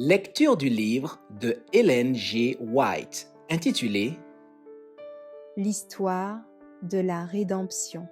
Lecture du livre de Ellen G. White intitulé L'histoire de la rédemption.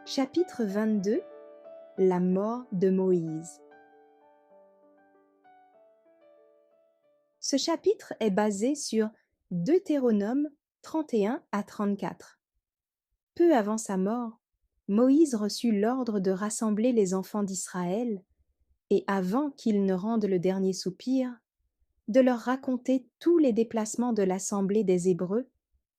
Chapitre 22. La mort de Moïse. Ce chapitre est basé sur Deutéronome 31 à 34. Peu avant sa mort, Moïse reçut l'ordre de rassembler les enfants d'Israël et, avant qu'ils ne rendent le dernier soupir, de leur raconter tous les déplacements de l'assemblée des Hébreux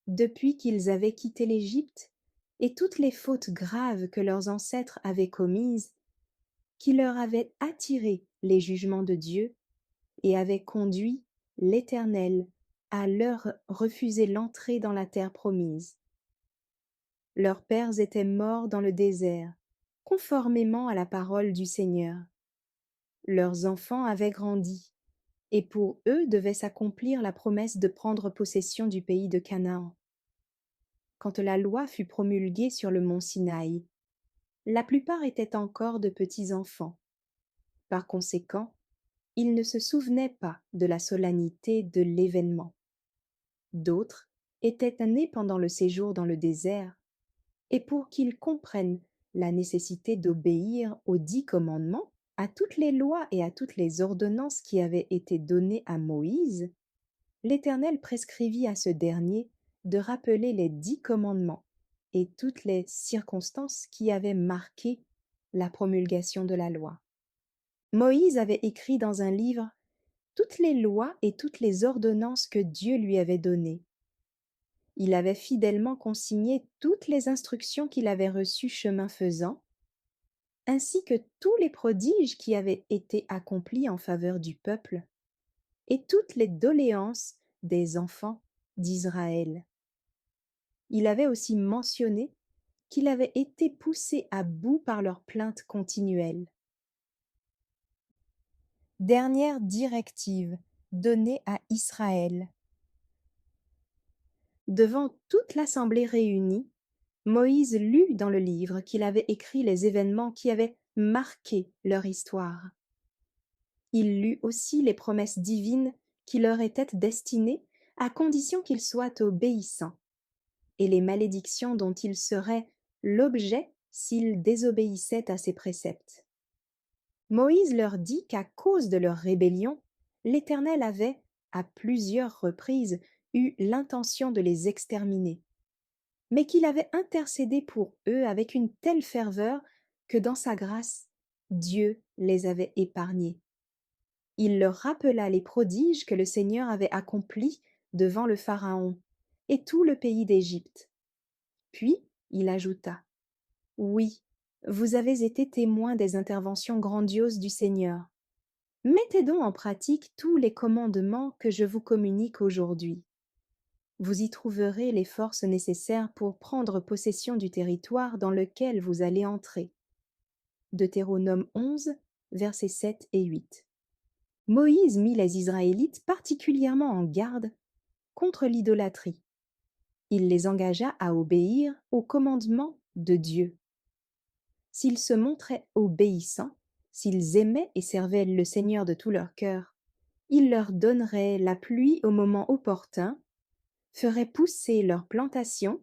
depuis qu'ils avaient quitté l'Égypte et toutes les fautes graves que leurs ancêtres avaient commises, qui leur avaient attiré les jugements de Dieu et avaient conduit l'Éternel à leur refuser l'entrée dans la terre promise. Leurs pères étaient morts dans le désert, conformément à la parole du Seigneur. Leurs enfants avaient grandi, et pour eux devait s'accomplir la promesse de prendre possession du pays de Canaan. Quand la loi fut promulguée sur le mont Sinaï, la plupart étaient encore de petits enfants. Par conséquent, ils ne se souvenaient pas de la solennité de l'événement. D'autres étaient nés pendant le séjour dans le désert, et pour qu'ils comprennent la nécessité d'obéir aux 10 commandements, à toutes les lois et à toutes les ordonnances qui avaient été données à Moïse, l'Éternel prescrivit à ce dernier de rappeler les 10 commandements et toutes les circonstances qui avaient marqué la promulgation de la loi. Moïse avait écrit dans un livre toutes les lois et toutes les ordonnances que Dieu lui avait données. Il avait fidèlement consigné toutes les instructions qu'il avait reçues chemin faisant, ainsi que tous les prodiges qui avaient été accomplis en faveur du peuple, et toutes les doléances des enfants d'Israël. Il avait aussi mentionné qu'il avait été poussé à bout par leurs plaintes continuelles. Dernière directive donnée à Israël. Devant toute l'assemblée réunie, Moïse lut dans le livre qu'il avait écrit les événements qui avaient marqué leur histoire. Il lut aussi les promesses divines qui leur étaient destinées à condition qu'ils soient obéissants, et les malédictions dont ils seraient l'objet s'ils désobéissaient à ses préceptes. Moïse leur dit qu'à cause de leur rébellion, l'Éternel avait, à plusieurs reprises, eu l'intention de les exterminer, mais qu'il avait intercédé pour eux avec une telle ferveur que dans sa grâce, Dieu les avait épargnés. Il leur rappela les prodiges que le Seigneur avait accomplis devant le Pharaon et tout le pays d'Égypte. Puis il ajouta: « Oui, vous avez été témoins des interventions grandioses du Seigneur. Mettez donc en pratique tous les commandements que je vous communique aujourd'hui. Vous y trouverez les forces nécessaires pour prendre possession du territoire dans lequel vous allez entrer. » Deutéronome 11, versets 7 et 8. Moïse mit les Israélites particulièrement en garde contre l'idolâtrie. Il les engagea à obéir aux commandements de Dieu. S'ils se montraient obéissants, s'ils aimaient et servaient le Seigneur de tout leur cœur, il leur donnerait la pluie au moment opportun, ferait pousser leurs plantations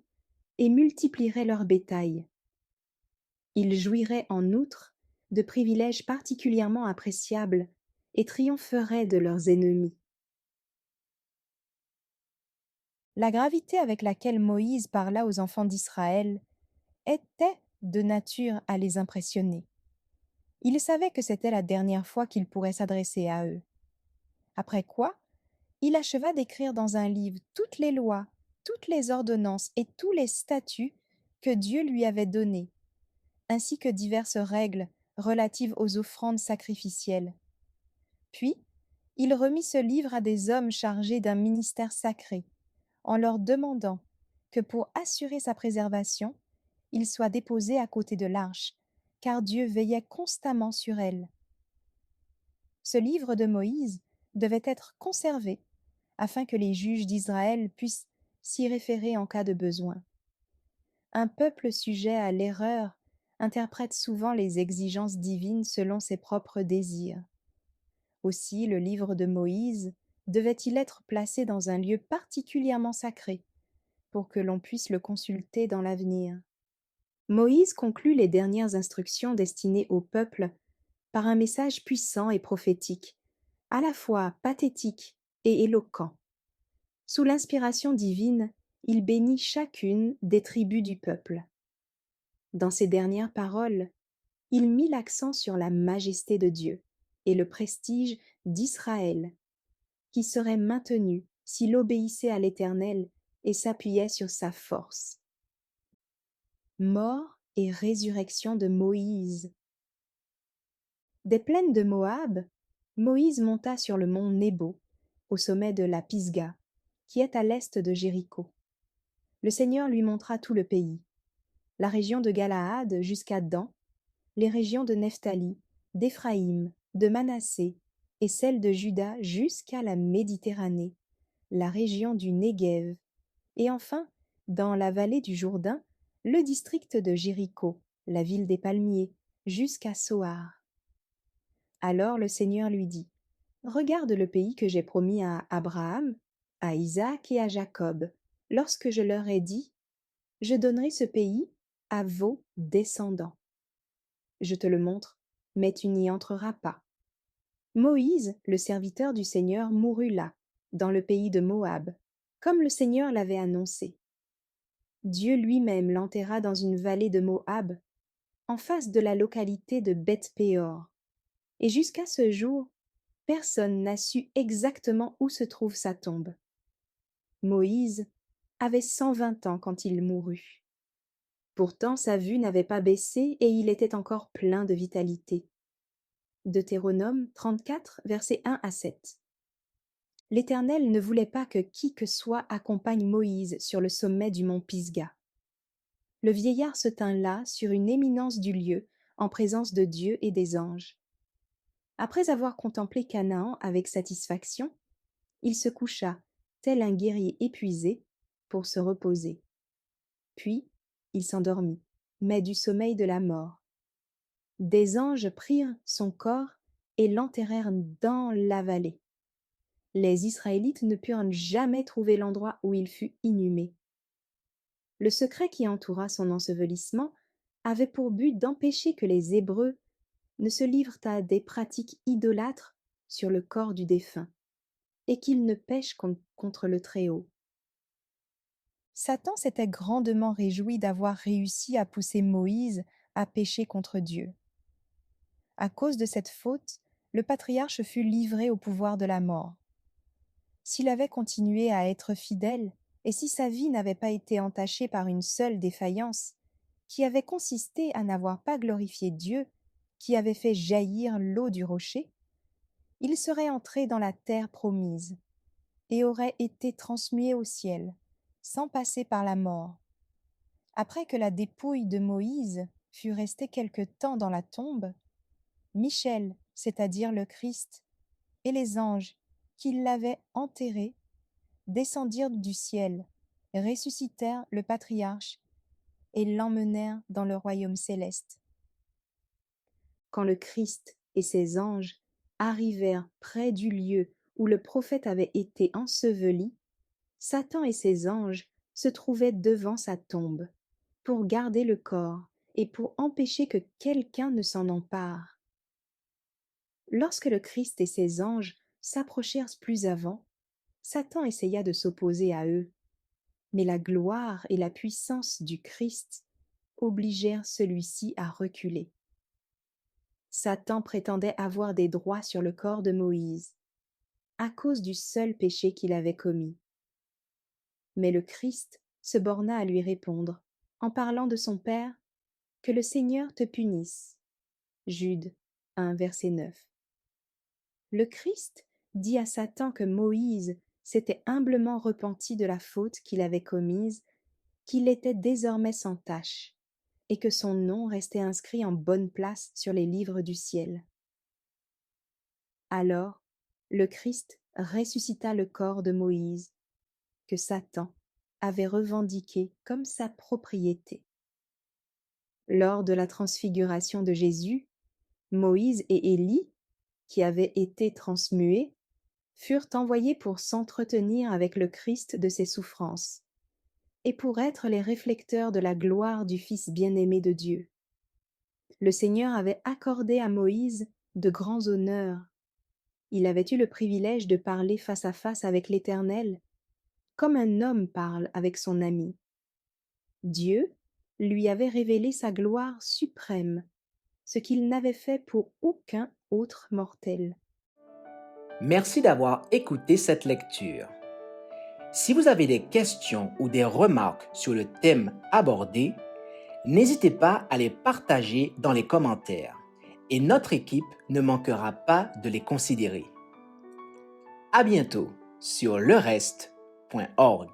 et multiplierait leur bétail. Ils jouiraient en outre de privilèges particulièrement appréciables et triompheraient de leurs ennemis. La gravité avec laquelle Moïse parla aux enfants d'Israël était de nature à les impressionner. Il savait que c'était la dernière fois qu'il pourrait s'adresser à eux. Après quoi, il acheva d'écrire dans un livre toutes les lois, toutes les ordonnances et tous les statuts que Dieu lui avait donnés, ainsi que diverses règles relatives aux offrandes sacrificielles. Puis, il remit ce livre à des hommes chargés d'un ministère sacré, en leur demandant que pour assurer sa préservation, il soit déposé à côté de l'arche, car Dieu veillait constamment sur elle. Ce livre de Moïse devait être conservé afin que les juges d'Israël puissent s'y référer en cas de besoin. Un peuple sujet à l'erreur interprète souvent les exigences divines selon ses propres désirs. Aussi, le livre de Moïse devait-il être placé dans un lieu particulièrement sacré pour que l'on puisse le consulter dans l'avenir. Moïse conclut les dernières instructions destinées au peuple par un message puissant et prophétique, à la fois pathétique et éloquent. Sous l'inspiration divine, il bénit chacune des tribus du peuple. Dans ses dernières paroles, il mit l'accent sur la majesté de Dieu et le prestige d'Israël, qui serait maintenu s'il obéissait à l'Éternel et s'appuyait sur sa force. Mort et résurrection de Moïse. Des plaines de Moab, Moïse monta sur le mont Nebo, au sommet de la Pisga, qui est à l'est de Jéricho. Le Seigneur lui montra tout le pays, la région de Galaad jusqu'à Dan, les régions de Nephtali, d'Éphraïm, de Manassé, et celles de Juda jusqu'à la Méditerranée, la région du Néguev, et enfin, dans la vallée du Jourdain, le district de Jéricho, la ville des palmiers, jusqu'à Soar. Alors le Seigneur lui dit, « Regarde le pays que j'ai promis à Abraham, à Isaac et à Jacob, lorsque je leur ai dit, « Je donnerai ce pays à vos descendants. » Je te le montre, mais tu n'y entreras pas. Moïse, le serviteur du Seigneur, mourut là, dans le pays de Moab, comme le Seigneur l'avait annoncé. Dieu lui-même l'enterra dans une vallée de Moab, en face de la localité de Beth-péor. Et jusqu'à ce jour, personne n'a su exactement où se trouve sa tombe. Moïse avait 120 ans quand il mourut. Pourtant sa vue n'avait pas baissé et il était encore plein de vitalité. Deutéronome 34, versets 1 à 7. L'Éternel ne voulait pas que qui que soit accompagne Moïse sur le sommet du mont Pisga. Le vieillard se tint là, sur une éminence du lieu, en présence de Dieu et des anges. Après avoir contemplé Canaan avec satisfaction, il se coucha, tel un guerrier épuisé, pour se reposer. Puis il s'endormit, mais du sommeil de la mort. Des anges prirent son corps et l'enterrèrent dans la vallée. Les Israélites ne purent jamais trouver l'endroit où il fut inhumé. Le secret qui entoura son ensevelissement avait pour but d'empêcher que les Hébreux ne se livrent à des pratiques idolâtres sur le corps du défunt, et qu'ils ne pêchent contre le Très-Haut. Satan s'était grandement réjoui d'avoir réussi à pousser Moïse à pécher contre Dieu. À cause de cette faute, le patriarche fut livré au pouvoir de la mort. S'il avait continué à être fidèle, et si sa vie n'avait pas été entachée par une seule défaillance, qui avait consisté à n'avoir pas glorifié Dieu, qui avait fait jaillir l'eau du rocher, il serait entré dans la terre promise, et aurait été transmué au ciel, sans passer par la mort. Après que la dépouille de Moïse fut restée quelque temps dans la tombe, Michel, c'est-à-dire le Christ, et les anges qui l'avaient enterré, descendirent du ciel, ressuscitèrent le patriarche et l'emmenèrent dans le royaume céleste. Quand le Christ et ses anges arrivèrent près du lieu où le prophète avait été enseveli, Satan et ses anges se trouvaient devant sa tombe, pour garder le corps et pour empêcher que quelqu'un ne s'en empare. Lorsque le Christ et ses anges s'approchèrent plus avant, Satan essaya de s'opposer à eux, mais la gloire et la puissance du Christ obligèrent celui-ci à reculer. Satan prétendait avoir des droits sur le corps de Moïse, à cause du seul péché qu'il avait commis. Mais le Christ se borna à lui répondre, en parlant de son Père, « Que le Seigneur te punisse. » Jude 1, verset 9. Le Christ dit à Satan que Moïse s'était humblement repenti de la faute qu'il avait commise, qu'il était désormais sans tache, et que son nom restait inscrit en bonne place sur les livres du ciel. Alors, le Christ ressuscita le corps de Moïse, que Satan avait revendiqué comme sa propriété. Lors de la transfiguration de Jésus, Moïse et Élie, qui avaient été transmués, furent envoyés pour s'entretenir avec le Christ de ses souffrances, et pour être les réflecteurs de la gloire du Fils bien-aimé de Dieu. Le Seigneur avait accordé à Moïse de grands honneurs. Il avait eu le privilège de parler face à face avec l'Éternel, comme un homme parle avec son ami. Dieu lui avait révélé sa gloire suprême, ce qu'il n'avait fait pour aucun autre mortel. Merci d'avoir écouté cette lecture. Si vous avez des questions ou des remarques sur le thème abordé, n'hésitez pas à les partager dans les commentaires et notre équipe ne manquera pas de les considérer. À bientôt sur lereste.org.